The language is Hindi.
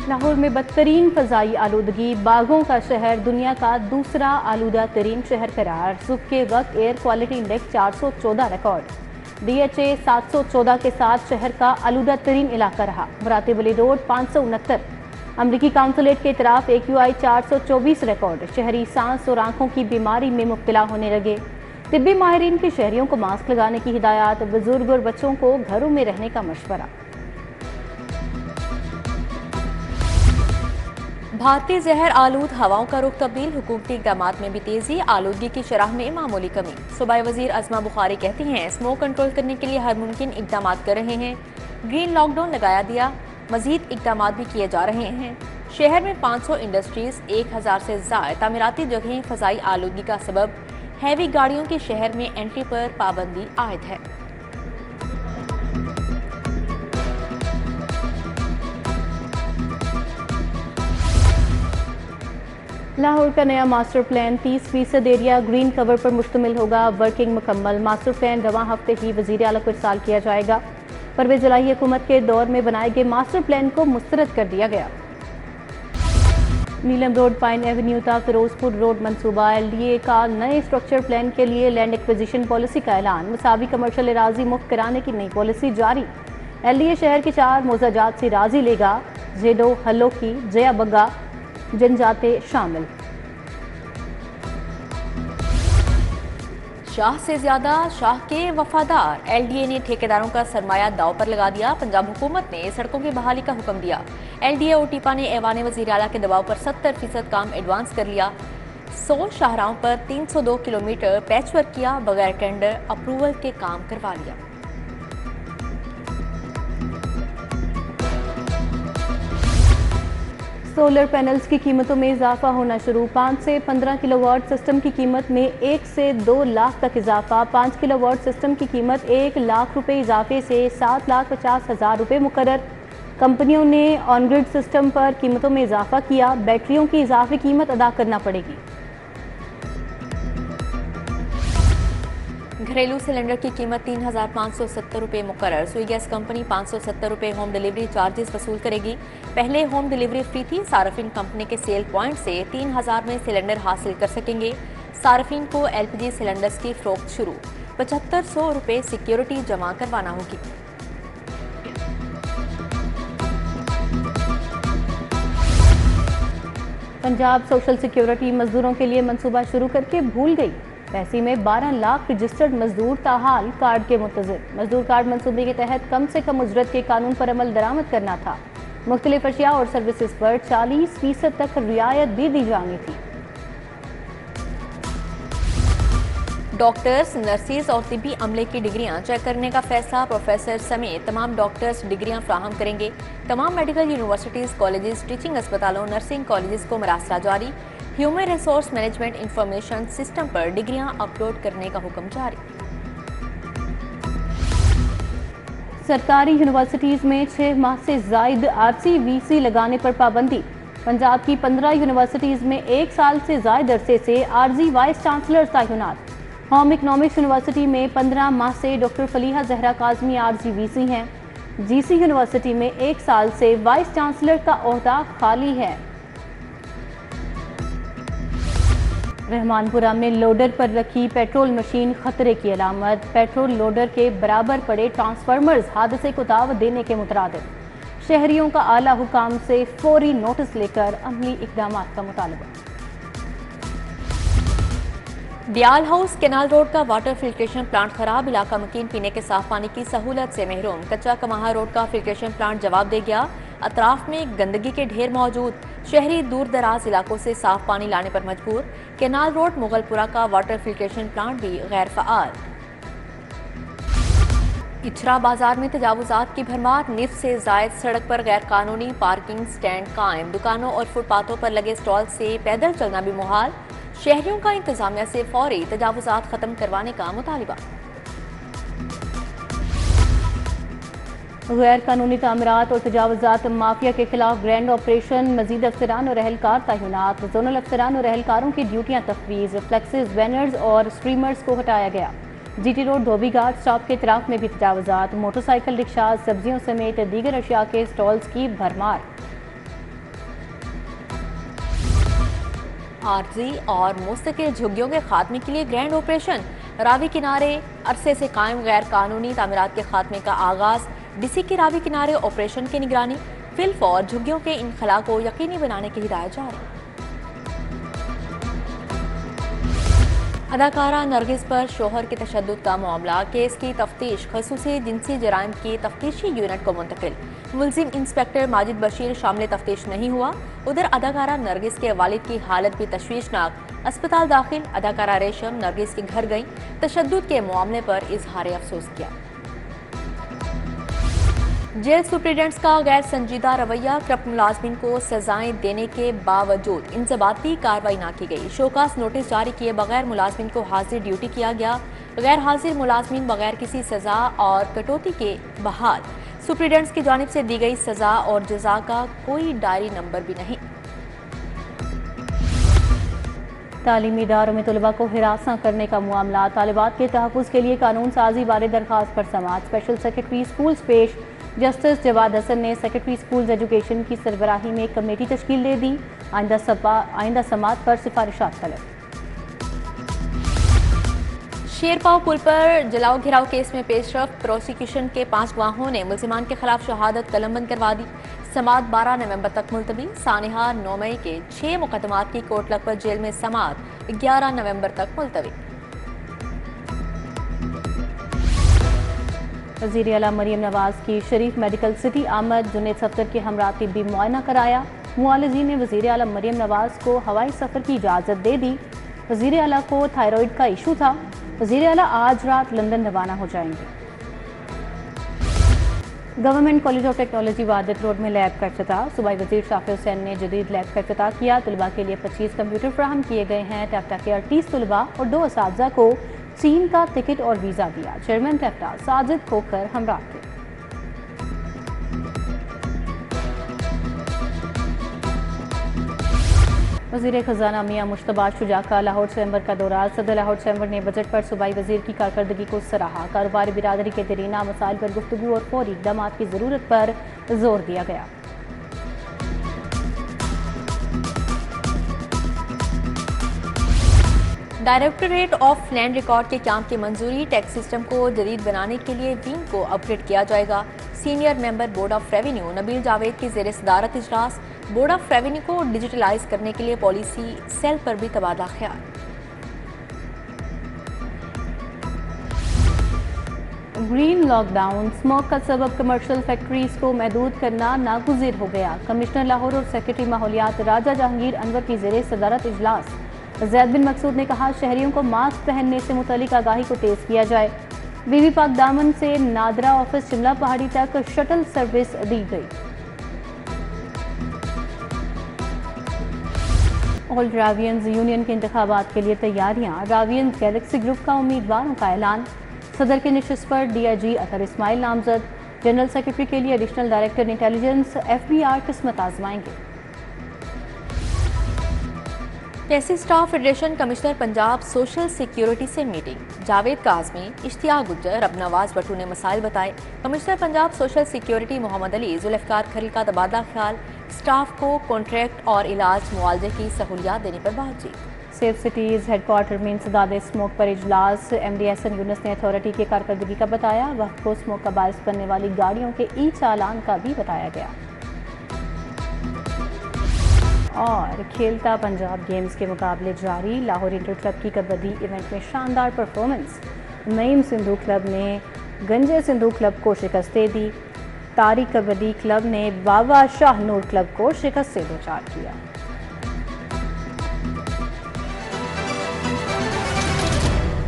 लाहौर में बदतरीन फजाई आलूदगी, बागों का शहर दुनिया का दूसरा आलूदा तरीन शहर करार। सुबह के वक्त air quality index 414 record. DHA 714 के साथ शहर का आलूदा तरीन इलाका रहा। मुरातिब अली रोड 569। अमरीकी काउंसलेट के तरफ AQI 424 रिकॉर्ड। शहरी सांस और आंखों की बीमारी में मुब्तला होने लगे। तिब्बी माहिरीन के शहरियों को मास्क लगाने की हिदायत। बुजुर्ग और बच्चों को घरों में रहने का मशवरा। भारतीय जहर आलूद हवाओं का रुख तब्दील, हुकूमती इकदाम में भी तेजी, आलूदगी की शरह में मामूली कमी। सूबाई वजीर अजमा बुखारी कहती हैं स्मोक कंट्रोल करने के लिए हर मुमकिन इकदाम कर रहे हैं। ग्रीन लॉकडाउन लगाया दिया, मजीद इकदाम भी किए जा रहे हैं। शहर में 500 इंडस्ट्रीज, 1000 से ज्यादा तामीराती जगहें। फजाई आलूदगी का सबब हैवी गाड़ियों की शहर में एंट्री पर पाबंदी आयद है। लाहौर का नया master plan 30% area green cover पर मुश्तमिल होगा। वर्किंग मुकम्मल। मास्टर प्लान रवां हफ्ते ही वजीर आला को इरसाल किया जाएगा। परवेज इलाही हुकूमत के दौर में बनाए गए मास्टर प्लान को मुस्तरद कर दिया गया। नीलम रोड पाइन एवेन्यू तक फिरोजपुर रोड मंसूबा। LDA का नए स्ट्रक्चर प्लान के लिए लैंड एक्विजिशन पॉलिसी का ऐलान। मुसावी कमर्शियल एराजी मुफ्त कराने की नई पॉलिसी जारी। LDA शहर के 4 मोजाजात से राजी लेगा। जेडो, हल्लोकी, जया बग्गा जनजाते शामिल। शाह से ज्यादा शाह के वफादार। LDA ने ठेकेदारों का सरमाया दाव पर लगा दिया। पंजाब हुकूमत ने सड़कों की बहाली का हुक्म दिया। LDA और टीपा ने ऐवान वज़ीर आला के दबाव पर 70% काम एडवांस कर लिया। 100 शाहराहों पर 302 किलोमीटर पैच वर्क किया। बगैर टेंडर अप्रूवल के काम करवा लिया। सोलर पैनल्स की कीमतों में इजाफा होना शुरू। 5 से 15 किलोवाट सिस्टम की कीमत में 1 से 2 लाख तक इजाफा। 5 किलोवाट सिस्टम की कीमत 1 लाख रुपए इजाफे से 7,50,000 रुपए मुकर्रर। कंपनियों ने ऑन ग्रिड सिस्टम पर कीमतों में इजाफा किया। बैटरियों की इजाफी कीमत अदा करना पड़ेगी। घरेलू सिलेंडर की कीमत 3,570 रुपये मुकर्रर। सुई गैस कंपनी 570 रुपये होम डिलीवरी चार्जेस वसूल करेगी। पहले होम डिलीवरी फ्री थी। सार्फिन कंपनी के सेल पॉइंट से 3000 में सिलेंडर हासिल कर सकेंगे। सार्फिन को LPG सिलेंडर्स की फरोख्त शुरू। 7500 रुपये सिक्योरिटी जमा करवाना होगी। पंजाब सोशल सिक्योरिटी मजदूरों के लिए मंसूबा शुरू करके भूल गई। पैसे में 12 लाख रजिस्टर्ड मजदूर ताहाल कार्ड के मुंतज़िर। मजदूर कार्ड मंसूबे के तहत कम से कम उजरत के कानून पर अमल दरामद करना था। मुख्तलिफ अशिया और सर्विसेज पर 40% तक रियायत भी दी जानी थी। डॉक्टर्स, नर्सिस और तिब्बी अमले की डिग्रियां चेक करने का फैसला। प्रोफेसर समेत तमाम डॉक्टर्स डिग्रियां फ्राहम करेंगे। तमाम मेडिकल यूनिवर्सिटीज, कॉलेजेस, टीचिंग अस्पतालों, नर्सिंग कॉलेजेस को मरासला जारी। Human resource management information system पर डिग्रियां अपलोड करने का हुक्म जारी। सरकारी यूनिवर्सिटीज में 6 माह से जायद RCVC लगाने पर पाबंदी। पंजाब की 15 यूनिवर्सिटीज में 1 साल से जायद अरसे से आर्जी वाइस चांसलर तैनात। होम इकनॉमिक्स यूनिवर्सिटी में 15 माह से डॉक्टर फलीहा जहरा काजमी RCVC हैं। GC यूनिवर्सिटी में 1 साल से वाइस चांसलर का ओहदा खाली है। रहमानपुरा में लोडर पर रखी पेट्रोल मशीन खतरे की अलामत। पेट्रोल लोडर के बराबर पड़े ट्रांसफार्मर्स हादसे को दावत देने के मुतरादिफ। शहरियों का आला हुकाम से फौरी नोटिस लेकर अमली इकदाम का मुतालबा। डियाल हाउस कैनाल रोड का वाटर फिल्ट्रेशन प्लांट खराब। इलाका मकीन पीने के साफ पानी की सहूलत से महरूम। कच्चा कमाहा रोड का फिल्ट्रेशन प्लांट जवाब दे गया। अतराफ में गंदगी के ढेर मौजूद। शहरी दूर दराज इलाकों से साफ पानी लाने पर मजबूर। कैनाल रोड मुगलपुरा का वाटर फिल्ट्रेशन प्लांट भी गैर फ़आल। इचरा बाजार में तजावुजात की भरमार। निफ से जायद सड़क पर गैर कानूनी पार्किंग स्टैंड कायम। दुकानों और फुटपाथों पर लगे स्टॉल से पैदल चलना भी मुहाल। शहरियों का इंतजामिया से फौरी तजावुजात खत्म करवाने का मुतालिबा। गैर कानूनी तामीरात और तजावुजात माफिया के खिलाफ ग्रैंड ऑपरेशन। मजीद अफसरान और अहलकार तैनात। जोनल अफसरान और अहलकारों की ड्यूटियां तफवीज़। फ्लेक्सेस, बैनर्स और स्ट्रीमर्स को हटाया गया। GT रोड धोबी घाट स्टॉप के इतराफ में भी तजावुजात। मोटरसाइकिल, रिक्शा, सब्जियों समेत दीगर अशिया के स्टॉल्स की भरमार। आरजी और मुस्तकिल झुग्गियों के खात्मे के लिए ग्रैंड ऑपरेशन। रावी किनारे अरसे से कायम गैर कानूनी तामीरात के खात्मे का आगाज। डीसी की रावी किनारे ऑपरेशन की निगरानी। फिल्फ और झुग्गियों के इनखला को यकीनी बनाने की हिदायत जारी। अदाकारा नरगिस पर शोहर के तशद्दुद का मामला, केस की तफ्तीश खसूसी जिनसी जराइम की तफ्तीशी यूनिट को मुंतकिल। मुलजिम इंस्पेक्टर माजिद बशीर शामिल तफ्तीश नहीं हुआ। उधर अदाकारा नरगिस के वालिद की हालत भी तशवीशनाक, अस्पताल दाखिल। अदाकारा रेशम नरगिस के घर गई, तशद्दुद के मामले पर इजहार अफसोस किया। जेल सुप्रिटेंडेंट्स का गैर संजीदा रवैया, करप्ट मुलाजमीन को सजाएं देने के बावजूद इंजबाती कार्रवाई न की गई। शोकास नोटिस जारी किए बगैर मुलाजमीन को हाजिर ड्यूटी किया गया। गैर हाजिर मुलाजमीन बगैर किसी सजा और कटौती के बहाल। सुप्रिटेंडेंट्स की जानिब से दी गई सजा और जजा का कोई डायरी नंबर भी नहीं। तालीमी इदारों में तलबा को हिरासा करने का मामला, तालिबात के तहफ़्फ़ुज़ के लिए कानून साजी बारे दरखास्त पर समाअत। स्पेशल सेक्रेटरी स्कूल्स पेश। जस्टिस जवाद हसन ने सेक्रेटरी स्कूल्स एजुकेशन की सरबराही में एक कमेटी तश्कील दे दी। आइंदा समाअत पर सिफारिशात तलब। शेरपाव पुल पर जलाओ घिराव केस में पेशरफ, प्रोसिक्यूशन के 5 गवाहों ने मुल्जिमान के खिलाफ शहादत कलमबंद करवा दी। समाअत 12 नवंबर तक मुलतवी। सानिहा 9 मई के 6 मुकदमात की कोर्ट लखपत जेल में समाअत 11 नवंबर तक मुलतवी। वज़ीर आला मरियम नवाज की शरीफ मेडिकल सिटी आमद। जुनेद सफ्दर के हमरा तिब्बी मुआयना कराया। मुआलिजीन ने वज़ीर आला मरियम नवाज को हवाई सफ़र की इजाज़त दे दी। वज़ीर आला को थायराइड का इशू था। वज़ीर आला आज रात लंदन रवाना हो जाएंगे। Government college of technology Wahdat road में लैब का इफ्तिताह। सूबाई वज़ीर शाफी हुसैन ने जदीद लैब का इफ्तिताह किया। तलबा के लिए 25 कंप्यूटर फराहम किए गए हैं। टैफ्टा के 38 तलबा और 2 असातिज़ा को चीन का टिकट और वीज़ा दिया। चेयरमैन टैफ्टा साजिद खोखर हमरा थे। वज़ीर ख़जाना मियां मुश्तबा शुजा का लाहौर चैम्बर का दौरा। सदर लाहौर चैम्बर ने बजट पर सूबाई वज़ीर की कारकर्दगी को सराहा। कारोबारी बिरादरी के दरीना मसाइल पर गुफ्तगू और फौरी इक़दाम की ज़रूरत पर जोर दिया गया। डायरेक्टोरेट ऑफ लैंड रिकॉर्ड के कैंप की मंजूरी। टैक्स सिस्टम को जदीद बनाने के लिए विंग को अपग्रेड किया जाएगा। Senior member board of revenue Nabeel Javed की ज़ेर सदारत इजलास। बोर्ड ऑफ रेवेन्यू को डिजिटलाइज करने के लिए पॉलिसी सेल पर भी तबादला ख्याल। ग्रीन लॉकडाउन, स्मोक का सबब कमर्शियल फैक्ट्रीज को महदूद करना नागुज़िर हो गया। कमिश्नर लाहौर और सेक्रेटरी माहौलियात राजा जहांगीर अनवर की ज़ेर सदारत इजलास। ज़ैद बिन मकसूद ने कहा, शहरियों को मास्क पहनने से मुतालिक आगाही को तेज़ किया जाए। बीबी पाक दामन से नादरा ऑफिस शिमला पहाड़ी तक शटल सर्विस दी गई। ऑल रावियंस यूनियन के इंतखाबात के लिए तैयारियां। रावियंस गैलेक्सी ग्रुप का उम्मीदवारों का ऐलान। सदर के नशिस्त पर DIG अतर इस्माइल नामजद। जनरल सेक्रेटरी के लिए एडिशनल डायरेक्टर इंटेलिजेंस FBR किस्मत आजमाएंगे। Taxi staff federation commissioner Punjab social security से मीटिंग। जावेद काज़मी, इश्तियाक गुज्जर, अब नवाज भट्टू ने मसाइल बताए। Commissioner Punjab social security Mohammad Ali Zulfiqar Khalil का तबादला ख्याल। स्टाफ को कॉन्ट्रैक्ट और इलाज मुआवजे की सहूलियात देने पर बातचीत। सेफ सिटीज़ हेडक्वार्टर में इंसदाद स्मोक पर इजलास। MD एहसन यूनुस ने अथॉरिटी की कारकर्दगी का बताया। वक्त को स्मोक का बायस बनने वाली गाड़ियों के चालान का भी बताया गया। और खेलता पंजाब गेम्स के मुकाबले जारी। लाहौर इंटर क्लब की कबड्डी इवेंट में शानदार परफॉर्मेंस। नईम सिंधु क्लब ने गंजे सिंधु क्लब को शिकस्त दे दी। तारिक कबड्डी क्लब ने बाबा शाह नूर क्लब को शिकस्त से दो चार किया।